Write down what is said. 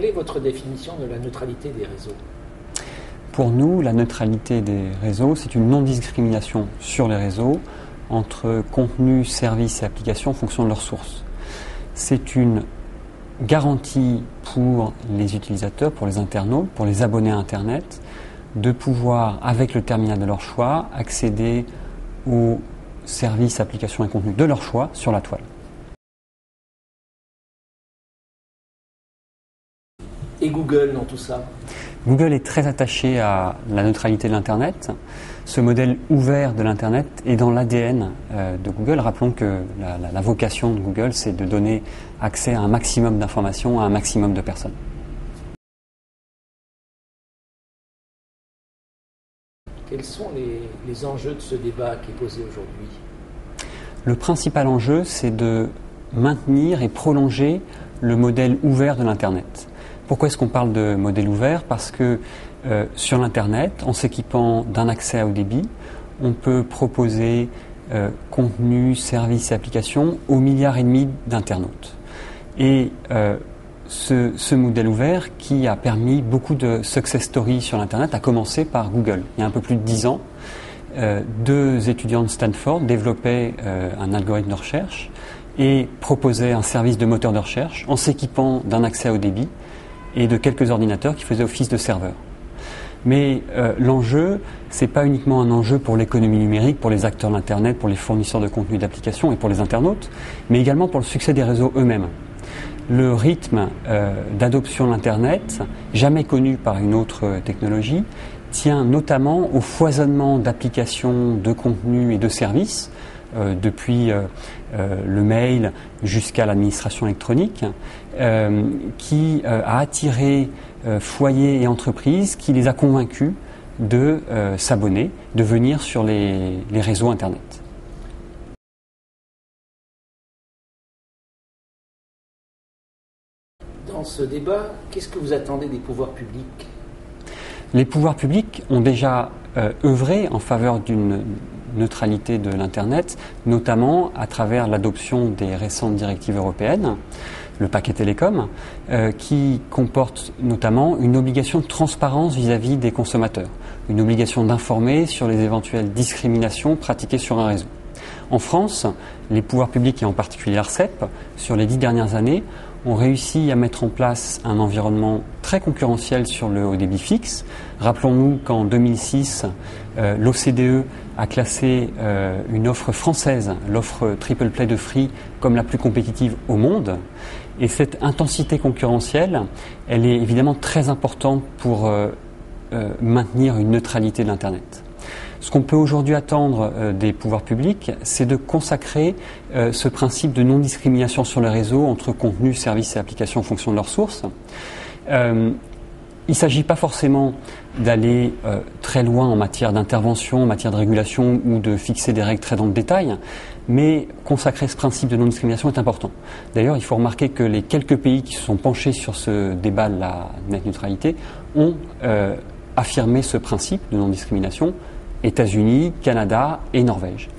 Quelle est votre définition de la neutralité des réseaux ? Pour nous, la neutralité des réseaux, c'est une non-discrimination sur les réseaux entre contenus, services et applications en fonction de leur source. C'est une garantie pour les utilisateurs, pour les internautes, pour les abonnés à Internet, de pouvoir, avec le terminal de leur choix, accéder aux services, applications et contenus de leur choix sur la toile. Et Google dans tout ça ? Google est très attaché à la neutralité de l'Internet. Ce modèle ouvert de l'Internet est dans l'ADN de Google. Rappelons que la vocation de Google, c'est de donner accès à un maximum d'informations à un maximum de personnes. Quels sont les enjeux de ce débat qui est posé aujourd'hui ? Le principal enjeu, c'est de maintenir et prolonger le modèle ouvert de l'Internet. Pourquoi est-ce qu'on parle de modèle ouvert ? Parce que sur l'Internet, en s'équipant d'un accès à haut débit, on peut proposer contenu, services et applications aux 1,5 milliards d'internautes. Et ce modèle ouvert qui a permis beaucoup de success stories sur l'Internet, a commencé par Google. Il y a un peu plus de 10 ans, 2 étudiants de Stanford développaient un algorithme de recherche et proposaient un service de moteur de recherche en s'équipant d'un accès à haut débit et de quelques ordinateurs qui faisaient office de serveur. Mais l'enjeu, c'est pas uniquement un enjeu pour l'économie numérique, pour les acteurs de l'Internet, pour les fournisseurs de contenu d'applications et pour les internautes, mais également pour le succès des réseaux eux-mêmes. Le rythme d'adoption de l'Internet, jamais connu par une autre technologie, tient notamment au foisonnement d'applications, de contenus et de services, depuis le mail jusqu'à l'administration électronique, qui a attiré foyers et entreprises, qui les a convaincus de s'abonner, de venir sur les réseaux Internet. Dans ce débat, qu'est-ce que vous attendez des pouvoirs publics ? Les pouvoirs publics ont déjà œuvré en faveur d'une neutralité de l'Internet, notamment à travers l'adoption des récentes directives européennes, le paquet télécom, qui comporte notamment une obligation de transparence vis-à-vis des consommateurs, une obligation d'informer sur les éventuelles discriminations pratiquées sur un réseau. En France, les pouvoirs publics, et en particulier l'ARCEP, sur les 10 dernières années, ont réussi à mettre en place un environnement très concurrentiel sur le haut débit fixe. Rappelons-nous qu'en 2006, l'OCDE a classé une offre française, l'offre Triple Play de Free, comme la plus compétitive au monde. Et cette intensité concurrentielle, elle est évidemment très importante pour maintenir une neutralité de l'Internet. Ce qu'on peut aujourd'hui attendre des pouvoirs publics, c'est de consacrer ce principe de non-discrimination sur les réseaux entre contenus, services et applications en fonction de leurs sources. Il ne s'agit pas forcément d'aller très loin en matière d'intervention, en matière de régulation ou de fixer des règles très dans le détail, mais consacrer ce principe de non-discrimination est important. D'ailleurs, il faut remarquer que les quelques pays qui se sont penchés sur ce débat de la net neutralité ont affirmé ce principe de non-discrimination: États-Unis, Canada et Norvège.